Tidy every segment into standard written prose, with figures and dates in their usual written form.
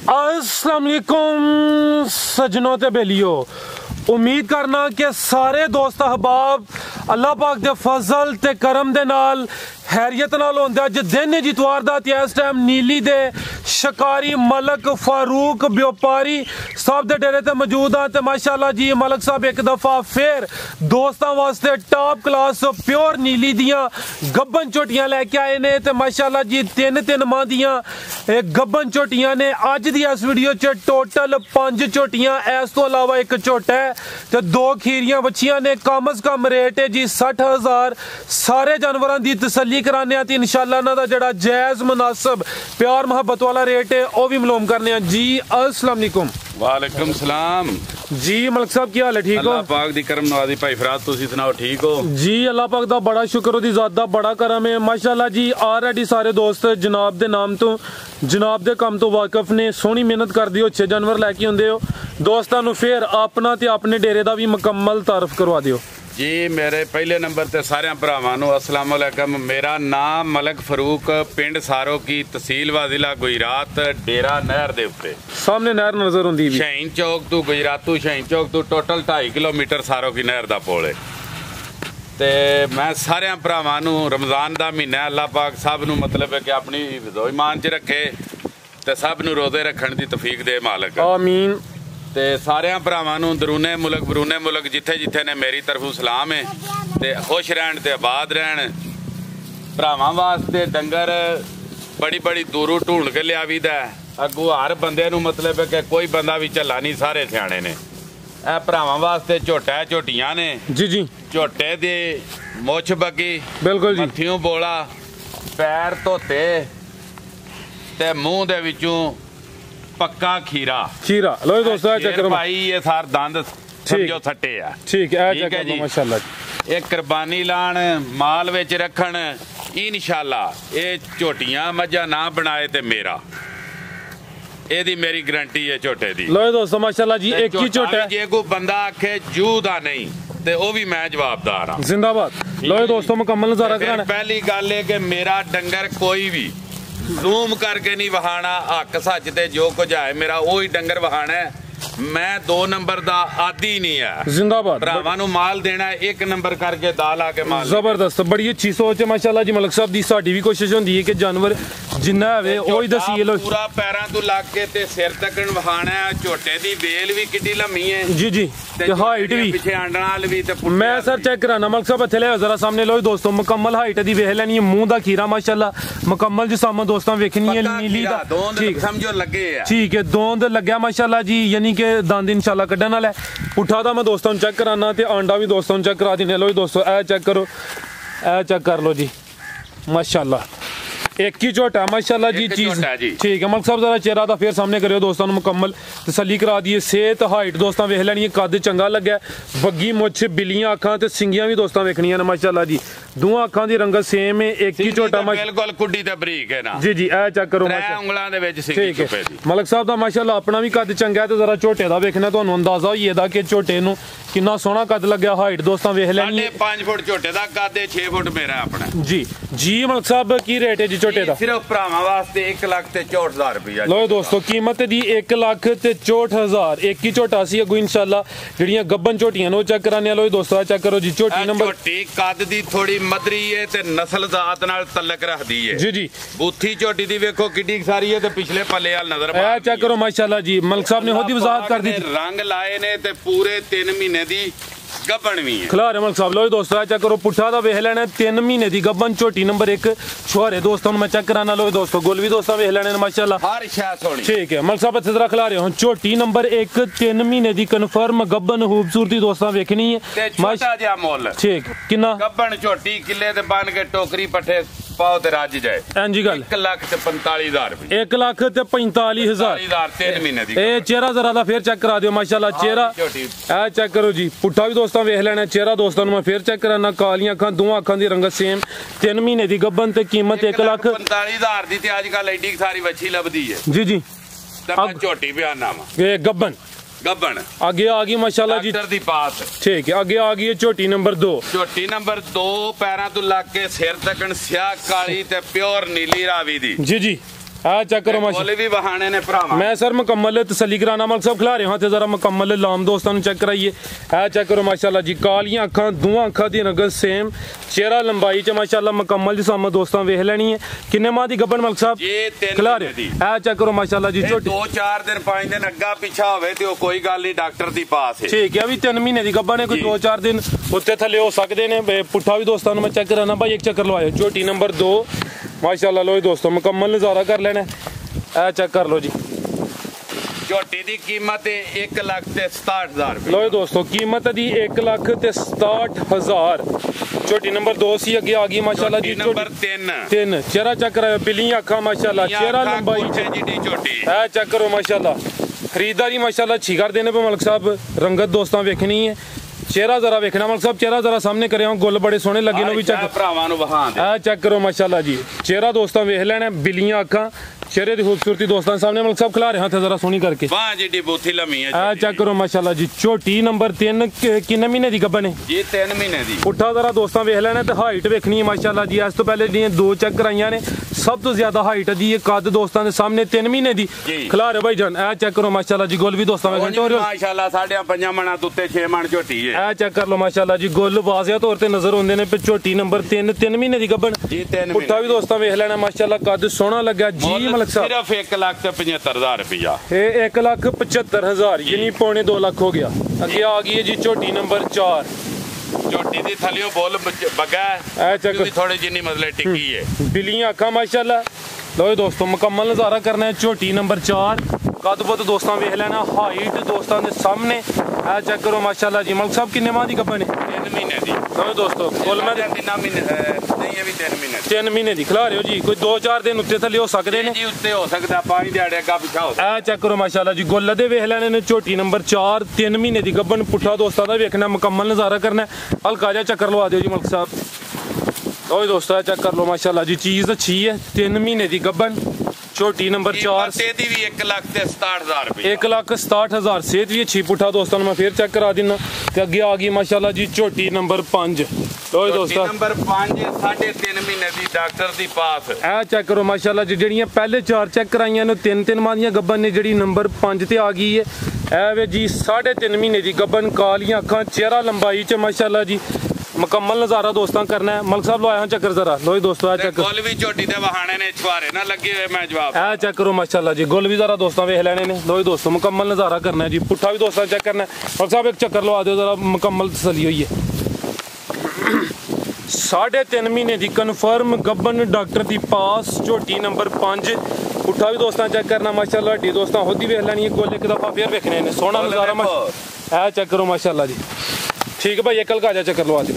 अस्सलाम वालेकुम सजनों ते बेलियो, उम्मीद करना कि सारे दोस्त अहबाब अल्लाह पाक दे फजल ते करम दे नाल हैरियत नाल होंदे। अज दिन है जितवार दा ते इस टाइम नीली दे शिकारी मलक फारूक व्यापारी साहब दे डेरे ते मौजूद हाँ। ते माशाल्लाह जी मलक साहब एक दफा फिर दोस्तां वास्ते टॉप क्लास प्योर नीली दियां गब्बन झोटियां लेके आए ने। ते माशाल्लाह जी तीन माह दियां गब्बन झोटियां ने। अज दी इस वीडियो च टोटल 5 झोटियां, इस तो अलावा एक झोटा है ते 2 खीरियां बच्चियां ने। कम अज कम रेट है जी 60,000। सारे जानवरों की तसल्ली कराने ते इंशाल्लाह ना दा जड़ा जायज मुनासिब प्यार मोहब्बत वाला रेट है वह भी मालूम करने जी। अस्सलाम वालेकुम। वालेकुम सलाम जी मलक साहब की हाल है? ठीक हो? अल्लाह पाक दी करम नवाजी। भाई फराज तुसी सुनाओ ठीक हो? जी अल्लाह पाक दा बड़ा शुक्र, ओदी ज़ात दा बड़ा करम है माशाल्लाह जी। ऑलरेडी सारे दोस्त जनाब दे नाम तो जनाब दे काम तो वाकिफ ने, सोहनी मेहनत कर दियो, अच्छे जानवर लैके आंदे हो। दोस्तां नूं फिर अपना ते अपने डेरे दा भी मुकम्मल तारफ करवा दियो जी। मेरे पहले नंबर ते सारे भरावां नूं अस्सलाम वालेकुम। मेरा नाम मलक फारूक, पिंड सारो की, तहसील व जिला गुजरात, डेरा नहर दे उत्ते सामने नहर नजर आउंदी भी। शाहीन चौक तो गुजरातू शाहीन चौक तो टोटल 2.5 किलोमीटर सारो की नहर दा पुल है। ते मैं सारे भरावां नूं रमज़ान दा महीना अल्लाह पाक सब नूं मतलब है कि अपनी हिफ्ज़ो ईमान च रखे ते सब नूं रोज़े रखण दी तौफीक दे मालिक आमीन। ते सारे भरावां नूं दरूने मुल्क जिथे जिथे ने मेरी तरफों सलाम है। ते खुश रहन ते आबाद रहन। भरावां वास्ते डंगर बड़ी बड़ी दूरों ढूंढ के लिया भी दा। अगू हर बंदे नूं मतलब है कि कोई बंदा भी झल्ला नहीं, सारे सियाणे ने। ए भरावां वास्ते झोटा झोटियां ने जी जी। झोटे दी मुछ बग्गी, बिल्कुल जी, मत्थियों बोला, पैर धोते ते मुंह दे विचों पक्का खीरा लो दोस्तों चेक करो भाई, ये सार दंद समझो सट्टे आ। ठीक है जी माशाल्लाह। ये कुर्बानी लान माल विच रखन इंशाल्लाह। ये झोटियां मझा ना बनाए ते मेरा एदी मेरी गारंटी है झोटे दी। लो दोस्तों माशाल्लाह जी एक ही झोटा है। जे कोई बंदा आखे जू दा नहीं ते वो भी मैं जवाबदार हां। जिंदाबाद। लो दोस्तों मुकम्मल नजारा कराना। पहली गल है कि मेरा डंगर कोई भी जूम करके नहीं वहाना, हक सच ते जो कुछ है मेरा वही डंगर वहाना है। मैं 2 नंबर दा आदि नहीं है। जिंदाबाद। भरावां नूं माल देना है 1 नंबर करके दाल आके माल। जबरदस्त, बड़ी अच्छी सोच है माशाल्लाह जी मलक साहब दी। साडी भी कोशिश होंदी है कि जानवर जिन्ना है ओही दसीए लो। पूरा पैरां तो लग के ते सिर तकन वहाना है। झोटे दी बेल भी कितनी लम्मी है जी जी, ते हाइट भी पीछे आंडण वाल भी। ते मैं सर चेक कराना मलक साहब इत्थे ले जरा सामने। लो दोस्तों मुकम्मल हाइट दी वेख लैनी है। मुंह दा खीरा माशाल्लाह मुकम्मल जिस्म दोस्तां वेखनी है। नीली दा ठीक समझो लगे है। ठीक है, दोंद लग्या माशाल्लाह जी, यानी कि दंद इंशाल्लाह कड्ढन वाला है। पुट्ठा दा मैं दोस्तों चेक कराना ते आंडा भी दोस्तों चेक करा दिने। लो दोस्तों ए चेक करो, ए चेक कर लो जी माशाल्लाह। एक ही झोटा माशाल्लाह जी चीज ठीक है। मलक साहब जरा चेहरा दा फिर सामने करियो दोस्तों मुकम्मल तसल्ली करा दिए। सेहत हाइट दोस्तों वेख लैनी है, कद चंगा लग्या, बग्गी मुछ, बिलियां अखां ते सिंगियां भी दोस्तों वेखनियां ने माशाल्लाह जी। दोवां अखां दी रंगत सेम है। एक ही झोटा बिल्कुल कुड्डी ते बरीक है ना जी जी। ए चेक करो उंगलां दे विच सिंगी छुपे दी। मलक साहब दा माशाल्लाह अपना भी कद चंगा है। ते जरा झोटे दा वेखना तुहानू अंदाजा होई एदा कि झोटे नू कितना सोहना कद लग्या। हाइट दोस्तों वेख लैनी है 5 फुट झोटे दा कद है, 6 फुट मेरा अपना जी जी। मलक साहब की रेट है जी झोटे दा? सिर्फ भरावां वास्ते 1,64,000 रुपया। लो दोस्तों कीमत दी 1,64,000। एक ही झोटा सी अगू इंशाल्लाह जड़ियां गब्बन झोटियां नो चेक कराने। लो दोस्तों चेक करो जी झोटी नंबर। झोटी कद दी थोड़ी मदरी है ते नस्ल जात नाल तल्लक रखदी है जी जी। बूथी झोटी दी वेखो किड्डी सारी है ते पिछले पल्ले वाल नजर ए चेक करो माशाल्लाह जी। मलक साहब ने खुद ही वजाहत कर दी। रंग लाए ने ते पूरे 3 महीने दी गब्बन भी है। खिलारे मलक साहब। लो दोस्तों चेक करो पुट्ठा दा वेख लेना 3 महीने दी गब्बन झोटी नंबर 1 छुहारे दोस्तों मैं चेक कराना। लो दोस्तों गुल भी दोस्तों वेख लेने माशाल्लाह हर शय सोहनी ठीक है। मलक साहब इत्थे जरा खिलारे हुन झोटी नंबर 1 3 महीने दी कन्फर्म गब्बन खूबसूरती दोस्तों वेखनी है। ते छोटा जिहा मुੱਲ ठीक किन्ना गब्बन झोटी किले ते बन के टोकरी पट्ठे पाओ ते रज जाए। इंजी गल 1,45,000 रुपए। 1,45,000 3 महीने दी। ए चेहरा जरा दा फिर चेक करा दियो माशाल्लाह चेहरा। ए चेक करो जी पुट्ठा भी दोस्तों वेख लेना। चेहरा दोस्तों मैं फिर चेक कराना। कालियां अखां दोवां अखां दी रंगत सेम। 3 महीने दी गब्बन ते कीमत 1,45,000 दी ते अजकल एडी सारी वच्छी लभदी है जी जी। तब झोटी बयाना वा ये गब्बन आगे आ गई माशाल्लाह जी दी पास ठीक है। आगे आ गई है झोटी नंबर 2। झोटी नंबर 2 पैरां तो लग के सिर तकन स्याह काली ते प्योर नीली रावी दी जी जी। ਆ ਚੈੱਕ ਕਰੋ ਮਾਸ਼ਾਅੱਲਾ ਕੋਲੇ ਵੀ ਵਹਾਣੇ ਨੇ ਭਰਾਵਾ मैं सर मुकम्मल तसली कराना मलक साहब खिला रहे हां ते जरा मुकम्मल लाम दोस्तों चेक कराइए ए चेक करो माशाल्लाह जी कालियां अखां दोवां अखां दी रंगत सेम चेहरा लंबाई च माशाल्लाह मुकम्मल जिसम दोस्तों वेख लेनी है किन्ने माह दी गब्बन मलक साहब ये 3 खिला रहे ए चेक करो माशाल्लाह जी छोटी 2-4 दिन 5 दिन अग्गा पीछा होवे ते ओ कोई गल नहीं डॉक्टर दी पास है ठीक है अभी 3 महीने दी गब्बन है कोई 2-4 दिन उत्ते थले हो सकदे ने पुट्ठा भी दोस्तों मैं चेक कराना भाई एक चक्कर लवाओ छोटी नंबर 2 माशाल्लाह लो दोस्तों मुकम्मल नजारा कर लेना ए चेक कर लो जी झोटी दी कीमत 1,67,000 लो दोस्तों कीमत दी 1,67,000 छोटी नंबर 2 सी अगे आ गई माशाल्लाह जी नंबर 3 चेहरा चेक कराओ बिल्ली अखा माशाल्लाह चेहरा लंबाई जी झोटी है चेक करो माशाल्लाह खरीदारी माशाल्लाह अच्छी कर देने पे मलक साहब रंगत दोस्तों वेखनी है चेहरा जरा वेखना मलक साहब चेहरा जरा सामने करे गुल बड़े सोहने लगे नो भी चेक भरावां नु वहां दे चेक करो माशाल्लाह जी चेहरा दोस्तों वेख लेना बिल्लियां अखा चेहरे की खूबसूरती दोस्तों सामने मलक साहब खिला रहे हैं जरा सोहनी करके वाह जी बूथी लम्मी है चेक करो माशाल्लाह जी छोटी नंबर 3 किन्ने महीने दी गब्बन है जी 3 महीने दी पुट्ठा जरा दोस्तों वेख लेना ते हाइट वेखनी है माशाल्लाह जी इस तो पहले जी 2 चेक कराइयां ने सब तो ज्यादा हाइट दी है कद दोस्तों दे सामने 3 महीने दी खिला रहे भाई जान चेक करो माशाल्लाह जी गोल भी दोस्तों माशाल्लाह 5.5 मण उत्ते 6 मण झोटी है चेक कर लो माशाल्लाह जी गोल वाजिया तौर ते नजर आउंदे ने पे छोटी नंबर 3 महीने दी गब्बन जी 3 पुट्ठा भी दोस्तों वेख लेना माशाल्लाह कद सोहना लगा जी मलक साहब सिर्फ 1,75,000 रुपया 1,75,000 यानी पौने 2 लाख हो गया अगे आ गई है जी छोटी नंबर 4 झोटी दी थलियों बोल बगा थोड़ी जिन्नी मतलब टिकी है बिल्लियां अखा माशाल्लाह लो दोस्तों मुकम्मल नजारा करना है छोटी नंबर 4 कद बुत दोस्तों वेख लेना हाइट दोस्तों के सामने चेक करो माशाल्लाह जी मलक साहब किन्ने माह दी गब्बन है 3 महीने दी लो दोस्तों कुल मैं 3 महीने नहीं अभी 3 महीने 3 महीने दी खिला रहे हो जी कोई 2-4 दिन उत्ते थले हो सकते ने जी उत्ते हो सकदा 5 दिहाड़े अग्गा पिछा हो चेक करो माशाल्लाह जी गोल दे वेख लेने ने छोटी नंबर 4 3 महीने दी गब्बन पुट्ठा दोस्तों दा वेखना मुकम्मल नजारा करना हल्का जा चक्कर लवा दियो जी मलक साहब लो दोस्तों चेक कर लो माशाल्लाह जी चीज अच्छी है 3 महीने दी गब्बन छोटी नंबर 4 दी भी 1,67,000 रुपए 1,67,000 सेहत भी अच्छी पुट्ठा दोस्तों मैं फिर चेक करा देना ते अगे आ गई माशाल्लाह जी छोटी नंबर 5 लो दोस्तों नंबर 5 3.5 महीने दी डॉक्टर दी पास चेक करो माशाल्लाह जी जड़ियां पहले 4 चेक कराइयां ने 3 माह दी गब्बन ने जड़ी नंबर 5 ते आ गई है वे जी 3.5 महीने दी गब्बन कालियां अखां चेहरा लंबाई च माशाल्लाह जी मुकम्मल नजारा दोस्तों करना है मलक साहब लो आया चक्कर जरा लो दोस्तों चेक गोल भी झोटी दे वहाने ने छुआरे ना लगे हुए मैं जवाब चेक करो माशाल्लाह जी गोल भी जरा दोस्तों वेख लेने ने लो दोस्तों मुकम्मल नजारा करना है जी पुट्ठा भी दोस्तों चेक करना है मलक साहब एक चक्कर लवा दो जरा मुकम्मल तसल्ली हुई है 3.5 महीने दी कन्फर्म गब्बन डॉक्टर दी पास छोटी नंबर 5 पुट्ठा भी दोस्तों चेक करना माशाल्लाह हड्डी दोस्तों होदी वेख लेनी है गोल एक दफा फिर वेखने ने सोहना नजारा चेक करो माशाल्लाह जी ठीक है भाई एक हल्का जा चक्कर लवा दो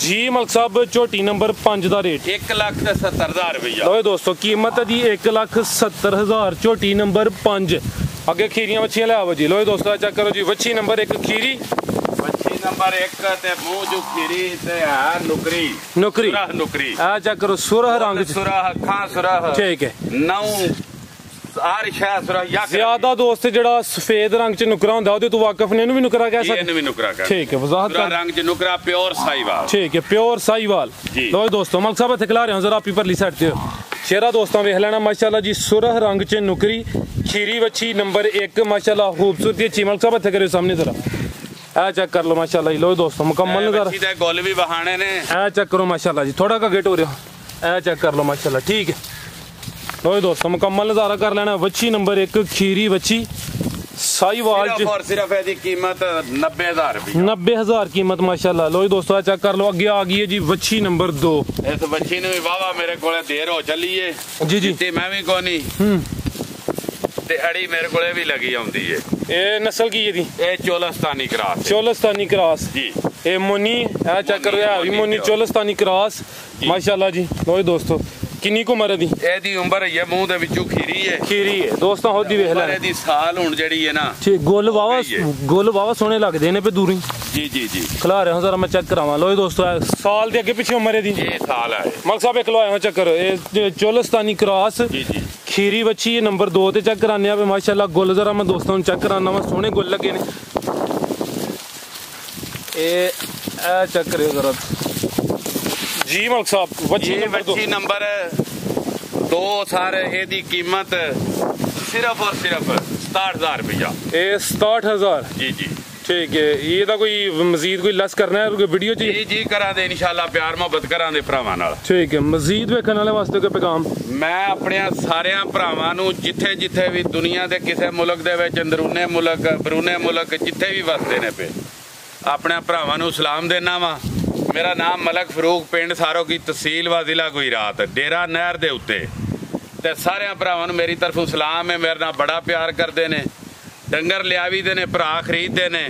जी मलक साहब छोटी नंबर 5 का रेट 1,70,000 रुपया लो दोस्तों कीमत दी 1,70,000 छोटी नंबर 5 अगे खीरियां बच्चियां ले आओ जी लो दोस्तों चेक करो जी बच्ची नंबर 1 खीरी बच्ची नंबर 1 ते मुंह जो खीरी ते है नुकरी नुकरी चेक करो सुरह रंग सुरह अखां सुरह ठीक है नौ ज्यादा दोस्त जड़ा सफेद रंग च नुकरा होंदा ओदे तो वाकिफ ने भी नुकरा कह सकते ठीक है वजाहत कर रंग च नुकरा प्योर साहिवाल ठीक है प्योर साहिवाल लो दोस्तों मलक साहब इत्थे खिला रहे हो जरा आपी परली साइड ते चेहरा दोस्तों वेख लेना माशाल्लाह जी सुरह रंग च नुकरी खीरी वच्छी नंबर 1 माशाल्लाह खूबसूरती अच्छी मलक साहब इत्थे करो सामने जरा चेक कर लो माशाल्लाह लो दोस्तों मुकम्मल नजारा गोल भी वहाने ने चेक करो माशाल्लाह जी थोड़ा का गेट हो रहा चेक कर लो माशाल्लाह ठीक है लो दोस्तों मुकम्मल नजारा कर लेना वच्छी नंबर 1 खीरी वच्छी साहिवाल और सिर्फ इसकी कीमत 90,000 रुपया 90,000 कीमत माशाल्लाह लो दोस्तों चेक कर लो अगे आ गई है जी वच्छी नंबर 2 इस वच्छी ने भी वावा मेरे को देर हो चली है जी मैं भी कोनी ते अड़ी मेरे को भी लगी आउंदी है ए नस्ल की दी ए चोलस्तानी क्रॉस जी ए मोनी चेक करो यार मोनी चोलस्तानी क्रॉस माशाल्लाह जी लो दोस्तों किन्नी उम्र दी एदी उम्र है मुंह दे विचों खीरी है दोस्तों होदी वेख ले एदी साल हुन जेडी है ना ठीक गोल वावा सोने लगदे ने पे दूरी जी खिला रहे हो जरा मैं चेक करावां लो दोस्तों साल दे अगे पीछे उम्र दी ये साल है मलक साहब एक लवाए हो चक्कर ए चोलस्तानी क्रॉस जी खीरी बच्ची नंबर 2 ते चेक कराने आ माशाल्लाह गोल जरा मैं दोस्तों चेक कराना वा सोने गोल लगे ने ए चेक करियो जरा जी मलक साहब बच्ची नंबर दो सारे एदी कीमत सिर्फ और सिर्फ 67,000 रुपया। ये 67,000? जी जी ठीक है। ये तो कोई मजीद कोई लस करना है कोई वीडियो जी? जी जी करा दे इंशाल्लाह, प्यार मोहब्बत करा दे भरावां नाल। ठीक है। मजीद वेखण वाले वास्ते कोई पैगाम? मैं अपने सारे भरावां नूं जिथे जिथे भी दुनिया के किसी मुल्क दे विच अंदरूने मुल्क बरूने मुल्क जिथे भी वसदे ने पे अपने भरावां नूं सलाम देना वा। मेरा नाम मलक फरूक, पिंड सारो की तहसील व जिला गुजरात, डेरा नहर दे उत्ते। ते सारे भरावां नूं मेरी तरफों सलाम है। मेरे नाल बड़ा प्यार करते ने। डंगर लिया भी दे ने, भरा खरीदते ने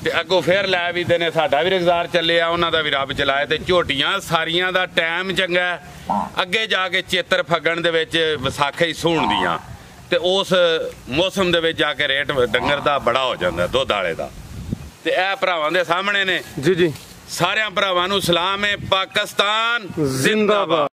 ते अगों फिर लै भी दे ने। साडा भी रोजगार चले आ, उन्हां दा भी रब चलाए। ते झोटियां सारियां दा टाइम चंगा है। अगे जाके चेतर फगण दे विच विसाखी सूण दियां ते उस मौसम दे विच जाके रेट डंगर दा बड़ा हो जांदा, दुध वाले दा। ते ए भरावां दे सामने ने। जी जी। सारे भरावां नूं सलाम है। पाकिस्तान जिंदाबाद।